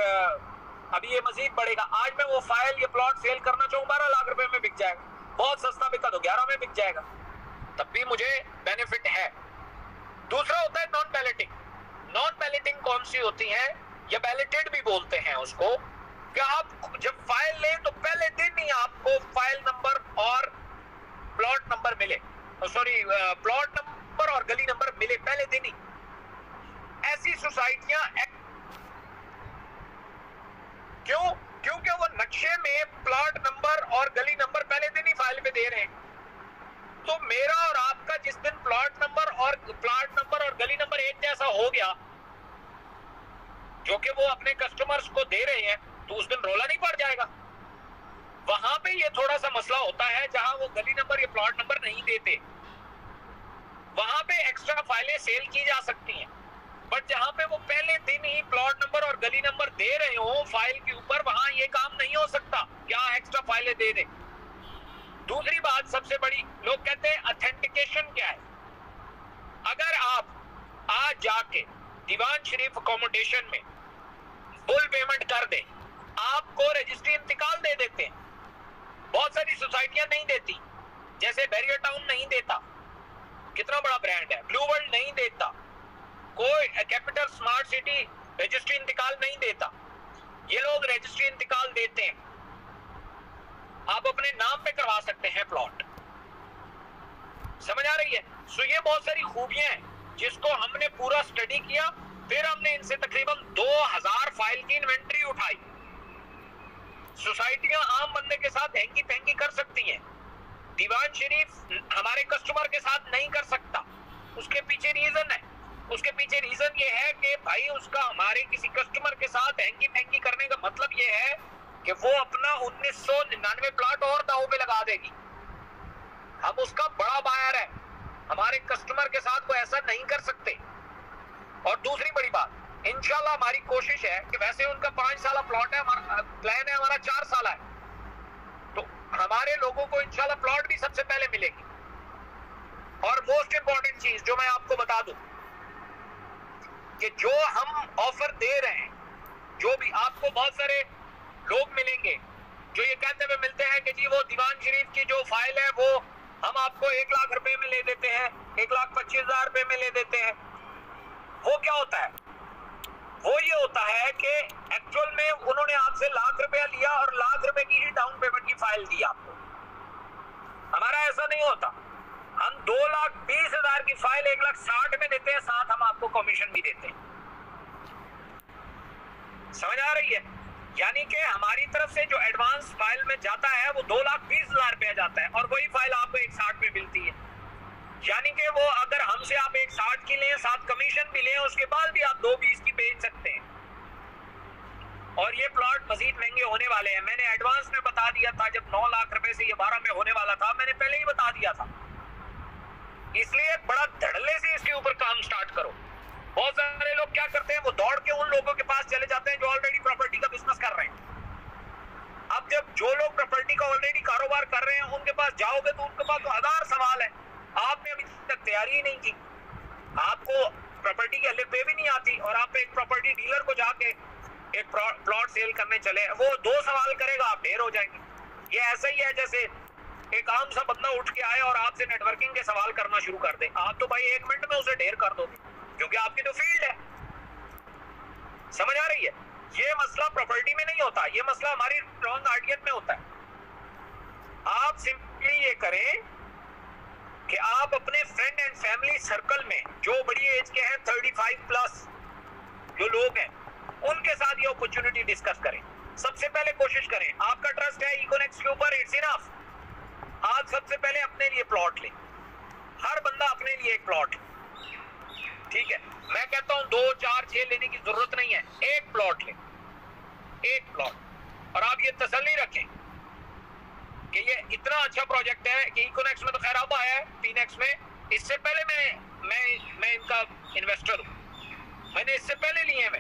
अभी ये मजीद बढ़ेगा। आज मैं वो फाइल, ये प्लॉट सेल करना चाहूँ, 12 लाख रुपए में बिक जाएगा। बहुत सस्ता बिका तो 11 में बिक जाएगा, तब भी मुझे बेनिफिट है। दूसरा होता है नॉन बैलेटिंग। नॉन बैलेटिंग कौन सी होती है, या बैलेटेड भी बोलते हैं उसको, कि आप जब फाइल लें तो पहले दिन ही आपको फाइल नंबर और प्लॉट नंबर मिले, प्लॉट नंबर और गली नंबर मिले पहले दिन ही। ऐसी सोसाइटियां क्यों? क्योंकि वो नक्शे में प्लॉट नंबर और गली नंबर पहले दिन ही फाइल पे दे रहे हैं। तो मेरा और आपका जिस दिन प्लॉट नंबर और गली नंबर एक जैसा हो गया, जो कि वो अपने कस्टमर्स को दे रहे हैं, तो उस दिन रोला नहीं पड़ जाएगा। वहां पे ये थोड़ा सा मसला होता है जहां वो गली नंबर या प्लॉट नंबर नहीं देते, वहां पे एक्स्ट्रा फाइलें सेल की जा सकती हैं, बट जहां पे वो पहले दिन ही प्लॉट नंबर और गली नंबर दे रहे हो फाइल के ऊपर, वहां ये काम नहीं हो सकता क्या एक्स्ट्रा फाइलें दे दे। दूसरी बात सबसे बड़ी, लोग कहते हैं ऑथेंटिकेशन क्या है। अगर आप आज जाके दीवान शरीफ अकोमोडेशन में फुल पेमेंट कर दें, आपको रजिस्ट्री इंतकाल दे देते हैं। बहुत सारी सोसाइटियां नहीं देती, जैसे बैरियर टाउन नहीं देता, कितना बड़ा ब्रांड है, ब्लू वर्ल्ड नहीं देता, कोई कैपिटल स्मार्ट सिटी रजिस्ट्री इंतकाल नहीं देता। ये लोग रजिस्ट्री इंतकाल देते हैं, आप अपने नाम पे करवा सकते हैं प्लॉट। समझ आ रही है? सो ये बहुत सारी खूबियां हैं जिसको हमने पूरा स्टडी किया, फिर हमने इनसे तकरीबन 2000 फाइल की इन्वेंट्री उठाई। सोसाइटियां आम बंदे के साथ हैंकी पैंकी कर सकती हैं, दीवान शरीफ हमारे कस्टमर के साथ नहीं कर सकता। उसके पीछे रीजन है, उसके पीछे रीजन ये है कि भाई उसका हमारे किसी कस्टमर के साथ हैंकी पैंकी करने का मतलब ये है कि वो अपना 1999 प्लॉट और दाव पे लगा देगी। हम उसका बड़ा बायर है, हमारे कस्टमर के साथ वो ऐसा नहीं कर सकते। और दूसरी बड़ी बात, इंशाल्लाह हमारी कोशिश है कि वैसे उनका 5 साल प्लॉट है, हमारा प्लान है हमारा 4 साल है, तो हमारे लोगों को इंशाल्लाह प्लॉट भी सबसे पहले मिलेगी। और मोस्ट इंपॉर्टेंट चीज जो मैं आपको बता दूं कि जो हम ऑफर दे रहे हैं, जो भी आपको बहुत सारे लोग मिलेंगे जो ये कहते हुए मिलते हैं कि जी वो दीवान शरीफ की जो फाइल है वो हम आपको 1 लाख रुपए में ले देते हैं, 1,25,000 रुपए में ले देते हैं। वो क्या होता है? वो ये होता है कि एक्चुअल में उन्होंने आपसे लाख रुपया लिया और लाख रुपए की ही डाउन पेमेंट की फाइल दी आपको। हमारा ऐसा नहीं होता, हम 2,20,000 की फाइल 1,60,000 में देते हैं, साथ हम आपको कमीशन भी देते हैं। समझ आ रही है? यानी कि हमारी तरफ से जो एडवांस फाइल में जाता है वो 2,20,000 रुपया जाता है और वही फाइल आपको 1,60 में मिलती है। यानी कि वो अगर हमसे आप 1,60 की लें, साथ कमीशन भी लें, उसके बाद भी आप 2,20 की बेच सकते हैं। और ये प्लॉट मजीद महंगे होने वाले हैं। मैंने एडवांस में बता दिया था, जब 9 लाख रुपए से ये 12 में होने वाला था, मैंने पहले ही बता दिया था। इसलिए बड़ा धड़ल्ले से इसके ऊपर काम स्टार्ट करो। बहुत सारे लोग क्या करते हैं, वो दौड़ के उन लोगों के पास चले जाते हैं जो ऑलरेडी प्रॉपर्टी का बिजनेस कर रहे हैं। अब जब जो लोग प्रॉपर्टी का ऑलरेडी कारोबार कर रहे हैं उनके पास जाओगे तो उनके पास तो 1000 सवाल है। आपने अभी तक तैयारी ही नहीं की, आपको प्रॉपर्टी की अलग पे भी नहीं आती, और आप एक प्रॉपर्टी डीलर को जाके एक प्लॉट सेल करने चले, वो 2 सवाल करेगा, आप ढेर हो जाएंगे। ये ऐसा ही है जैसे एक आम सा बंदा उठ के आए और आपसे नेटवर्किंग के सवाल करना शुरू कर दे, आप तो भाई 1 मिनट में उसे ढेर कर दोगे, क्योंकि आपकी तो फील्ड है। समझ आ रही है? ये मसला प्रॉपर्टी में नहीं होता, ये मसला हमारी रॉन्ग आइडिया में होता है। आप सिंपली ये करें कि आप अपने फ्रेंड एंड फैमिली सर्कल में जो बड़ी एज के हैं, 35 प्लस जो लोग हैं, उनके साथ ये अपॉर्चुनिटी डिस्कस करें। सबसे पहले कोशिश करें, आपका ट्रस्ट है इकोनेक्स के ऊपर, इट्स इनफ। आज सबसे पहले अपने लिए प्लॉट लें, हर बंदा अपने लिए एक प्लॉट, ठीक है? मैं कहता हूं 2, 4, 6 लेने की जरूरत नहीं है, एक प्लॉट लें, एक प्लॉट। और आप ये तसल्ली रखें कि ये इतना अच्छा प्रोजेक्ट है कि इकोनेक्स में तो खैर अब आया है, पीनेक्स में इससे पहले मैं इनका इन्वेस्टर हूं, मैंने इससे पहले लिए हैं।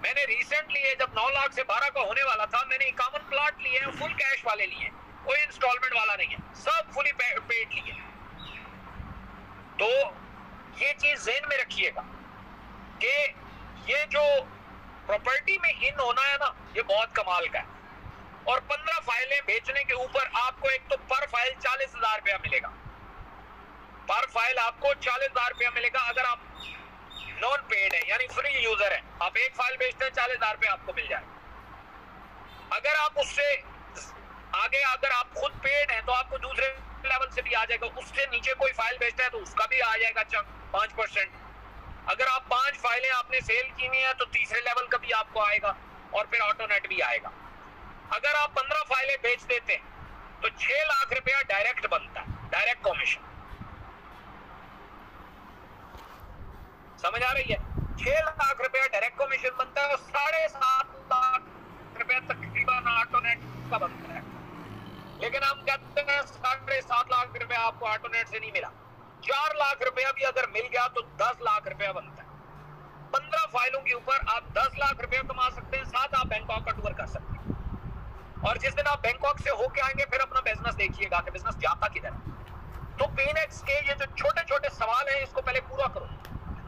मैंने रिसेंट लिए, जब 9 लाख से 12 का होने वाला था, मैंने 51 प्लॉट लिए हैं, फुल कैश वाले लिए हैं, कोई इंस्टॉलमेंट वाला नहीं है, सब फुली पेड लिए। तो ये चीज ज़हन में रखिएगा कि ये जो प्रॉपर्टी में इन होना है ना, ये बहुत कमाल का है। और 15 फाइलें बेचने के ऊपर आपको एक तो पर फाइल 40,000 रुपया मिलेगा, पर फाइल आपको 40,000 रुपया मिलेगा। अगर आप नॉन पेड है यानी फ्री यूजर है, आप एक फाइल बेचते हैं, 40,000 रुपया आपको मिल जाए। अगर आप उससे आगे, अगर आप खुद पेड हैं तो आपको दूसरे लेवल से भी आ जाएगा, उससे नीचे कोई फाइल बेचता है तो उसका भी आ जाएगा 5%। अगर आप 5 फाइलें आपने सेल की हुई है तो तीसरे लेवल का भी आपको आएगा, और फिर ऑटोनेट भी आएगा। अगर आप 15 फाइलें बेच देते हैं तो 6 लाख रुपया डायरेक्ट बनता है, डायरेक्ट कमीशन। समझ आ रही है? 6 लाख रुपया डायरेक्ट कमीशन बनता है और 7.5 लाख रुपया तकरीबन ऑटोनेट का बनता है। लेकिन हम कहते हैं 7.5 लाख रुपया आपको ऑटोनेट से नहीं मिला, 4 लाख रुपया भी अगर मिल गया तो 10 लाख रुपया बनता है। 15 फाइलों के ऊपर आप 10 लाख रुपया कमा सकते हैं, साथ आप बैंकॉक का टूर कर सकते हैं। और जिस दिन आप बैंकॉक से होके आएंगे फिर अपना बिजनेस देखिएगा कि बिजनेस जाता किधर है। तो पीनेक्स के ये जो छोटे छोटे सवाल हैं इसको पहले पूरा करो।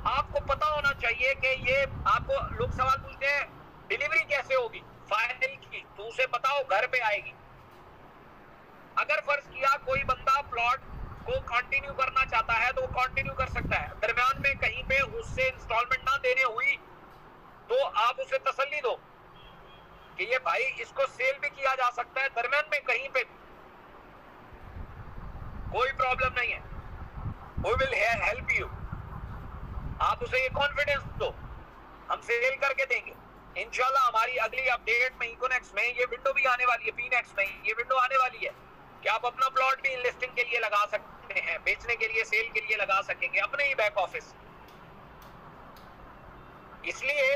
आपको पता होना चाहिए कि ये आपको लोग सवाल पूछते हैं डिलीवरी कैसे होगी फाइल की, तो उसे बताओ घर पे आएगी। अगर फर्ज किया कोई बंदा प्लॉट को कंटिन्यू करना चाहता है तो वो कंटिन्यू कर सकता है, दरमियान में कहीं पे उससे इंस्टॉलमेंट ना देने हुई तो आप उसे तसल्ली दो कि ये भाई इसको सेल भी किया जा सकता है दरमियान में कहीं पे, कोई प्रॉब्लम नहीं है, वी विल हेल्प यू। आप उसे ये कॉन्फिडेंस दो, हम सेल करके देंगे इंशाल्लाह। हमारी अगली अपडेट में इकोनेक्स में ये विंडो भी आने वाली है, पीनेक्स में ये विंडो आने वाली है कि आप अपना प्लॉट भी लिस्टिंग के लिए लगा सकते हैं, बेचने के लिए, सेल के लिए लगा सकेंगे अपने ही बैक ऑफिस। इसलिए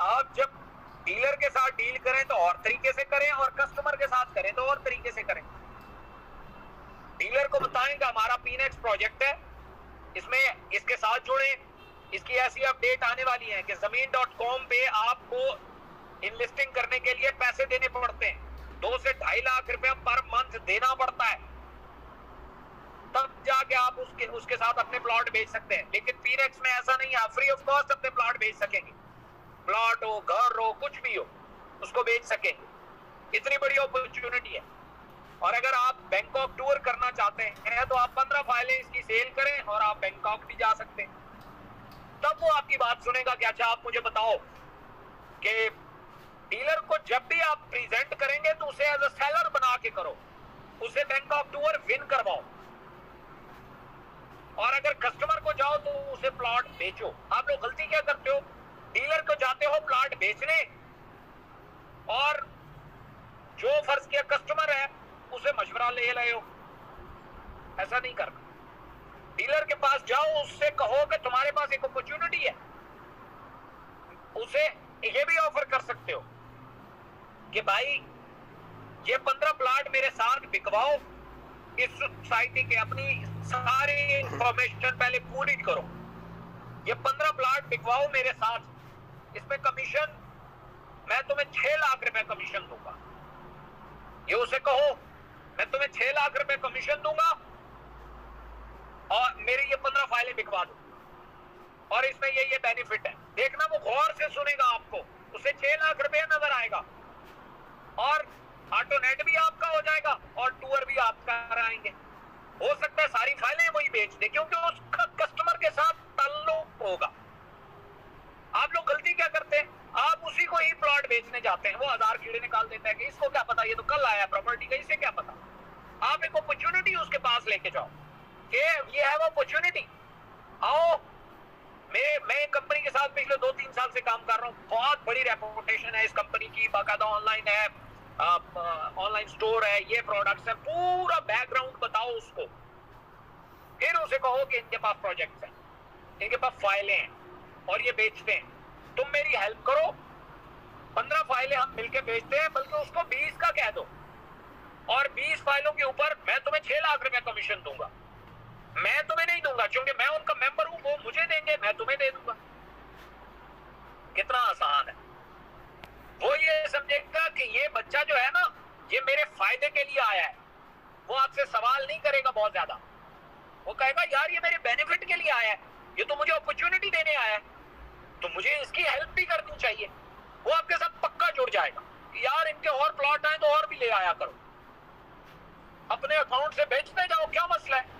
आप जब डीलर के साथ डील करें तो और तरीके से करें और कस्टमर के साथ करें तो और तरीके से करें। डीलर को बताएं कि हमारा पीनेक्स प्रोजेक्ट है, इसमें इसके साथ जुड़े, इसकी ऐसी अपडेट आने वाली है कि ज़मीन.com पे आपको इनलिस्टिंग करने के लिए पैसे देने पड़ते हैं, 2 से 2.5 लाख रुपया पर मंथ देना पड़ता है, तब जाके आप उसके साथ अपने प्लॉट बेच सकते हैं। लेकिन पीनेक्स में ऐसा नहीं है, आप फ्री ऑफ कॉस्ट अपने प्लॉट बेच सकेंगे। प्लॉट हो, घर हो, कुछ भी हो, उसको बेच सकेंगे। इतनी बड़ी अपॉर्चुनिटी है। और अगर आप बैंकॉक टूर करना चाहते हैं तो आप 15 फाइलें इसकी सेल करें और आप बैंकॉक भी जा सकते हैं। तब वो आपकी बात सुनेगा कि अच्छा आप मुझे बताओ कि डीलर को जब भी आप प्रेजेंट करेंगे तो उसे एज अ सेलर बना के करो, उसे बैंकॉक टूर विन करवाओ। और अगर कस्टमर को जाओ तो उसे प्लॉट बेचो। आप लोग गलती क्या करते हो, डीलर को जाते हो प्लॉट बेचने और जो फर्ज किया कस्टमर है उसे मशवरा ले रहे हो। ऐसा नहीं करना। डीलर के पास जाओ, उससे कहो कि तुम्हारे पास एक अपॉर्चुनिटी है, उसे ये भी ऑफर कर सकते हो कि भाई ये 15 प्लॉट मेरे साथ बिकवाओ, इस सोसाइटी के अपनी सारी इंफॉर्मेशन पहले पूरी करो, ये 15 प्लॉट बिकवाओ मेरे साथ, इसमें कमीशन मैं तुम्हें 6 लाख रुपए कमीशन दूंगा। ये उसे कहो मैं तुम्हें 6 लाख रुपए कमीशन दूंगा और मेरी ये 15 फाइलें बिकवा दो और इसमें ये बेनिफिट है। देखना वो गौर से सुनेगा आपको, उसे 6 लाख रुपए नजर आएगा और ऑटोनेट भी आपका हो जाएगा और टूर भी आप कराएंगे। हो सकता है सारी फाइलें वही बेच दे क्योंकि उसका कस्टमर के साथ ताल्लुक होगा। आप लोग गलती क्या करते हैं, आप उसी को ही प्लॉट बेचने जाते हैं, वो 1000 कीड़े निकाल देता है कि इसको क्या पता, ये तो कल आया प्रॉपर्टी का, इसे क्या पता। आप एक अपॉर्चुनिटी उसके पास लेके जाओ कि ये है वो अपॉर्चुनिटी, आओ। मैं कंपनी के साथ पिछले 2-3 साल से काम कर रहा हूँ, बहुत बड़ी रेपुटेशन है इस कंपनी की, बाकायदा ऑनलाइन है, ऑनलाइन स्टोर है, ये प्रोडक्ट्स है, पूरा बैकग्राउंड बताओ उसको। फिर उसे कहो कि इनके पास प्रोजेक्ट्स हैं, इनके पास फाइलें हैं और ये बेचते हैं, तुम मेरी हेल्प करो, 15 फाइलें हम मिलके बेचते हैं, बल्कि उसको 20 का कह दो और 20 फाइलों के ऊपर मैं तुम्हें 6 लाख रुपए कमीशन दूंगा। मैं तुम्हें नहीं दूंगा क्योंकि मैं उनका मेंबर हूं, वो मुझे देंगे, मैं तुम्हें दे दूंगा। कितना आसान है। वो ये समझेगा कि ये बच्चा जो है ना, ये मेरे फायदे के लिए आया है, वो आपसे सवाल नहीं करेगा बहुत ज्यादा, वो कहेगा यार ये मेरे बेनिफिट के लिए आया है, ये तो मुझे अपॉर्चुनिटी देने आया है, तो मुझे इसकी हेल्प भी करनी चाहिए। वो आपके साथ पक्का जुड़ जाएगा कि यार इनके और प्लॉट आए तो और भी ले आया करो, अपने अकाउंट से बेचते जाओ, क्या मसला है।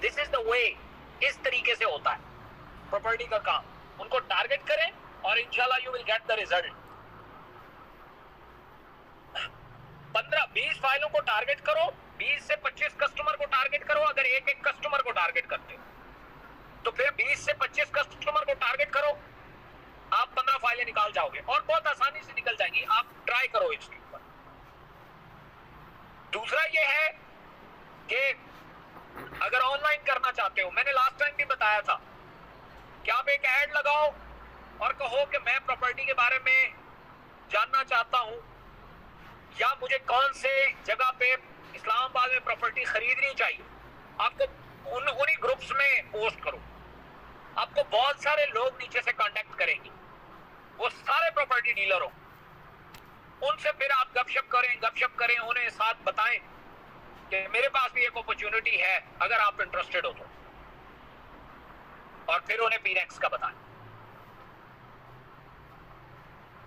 दिस इज द वे, इस तरीके से होता है प्रॉपर्टी का काम। उनको टारगेट करें और इंशाल्लाह you will get the result. 15-20 फाइलों को टारगेट करो, 20 से 25 कस्टमर को टारगेट करो। अगर एक कस्टमर को टारगेट करते हो तो फिर 20 से 25 कस्टमर को टारगेट करो, आप 15 फाइलें निकाल जाओगे और बहुत आसानी से निकल जाएंगी। आप ट्राई करो इसके ऊपर। दूसरा ये है कि अगर ऑनलाइन करना चाहते हो, मैंने लास्ट टाइम भी बताया था कि आप एक ऐड लगाओ और कहो कि मैं प्रॉपर्टी के बारे में जानना चाहता हूं या मुझे कौन से जगह पे इस्लामाबाद में प्रॉपर्टी खरीदनी चाहिए, आपको उन्हीं ग्रुप्स में पोस्ट करो, आपको बहुत सारे लोग नीचे से कांटेक्ट करेंगे, वो सारे प्रॉपर्टी डीलर हो, उनसे फिर आप गपशप करें, उन्हें साथ बताएं कि मेरे पास भी एक अपॉर्चुनिटी है अगर आप इंटरेस्टेड हो तो, और फिर उन्हें पीनेक्स का बताएं।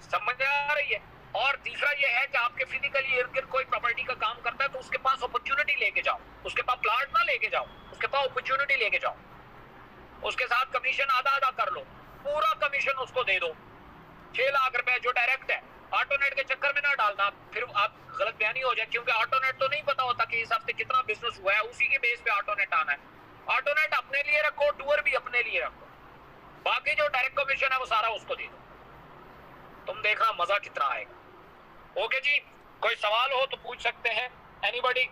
समझ आ रही है? और तीसरा ये है कि आपके फिजिकली इर्द गिर्द कोई प्रॉपर्टी का काम करता है तो उसके पास अपॉर्चुनिटी लेके जाओ, उसके पास प्लाट ना लेके जाओ, उसके पास अपॉर्चुनिटी लेके जाओ, उसके साथ कमीशन आधा कर लो, पूरा कमीशन उसको दे दो, 6 लाख रुपए जो डायरेक्ट है। ऑटोनेट के चक्कर में ना डालना, फिर आप गलत बयानी हो जाए, क्योंकि ऑटोनेट तो नहीं पता होता कि इस हफ्ते कितना बिजनेस हुआ है, उसी के बेस पे ऑटोनेट आना है। ऑटोनेट अपने लिए रखो, टूर भी अपने लिए रखो, बाकी जो डायरेक्ट कमीशन है वो सारा उसको दे दो, तुम देखना मजा कितना आएगा। ओके जी, कोई सवाल हो तो पूछ सकते हैं, एनीबॉडी?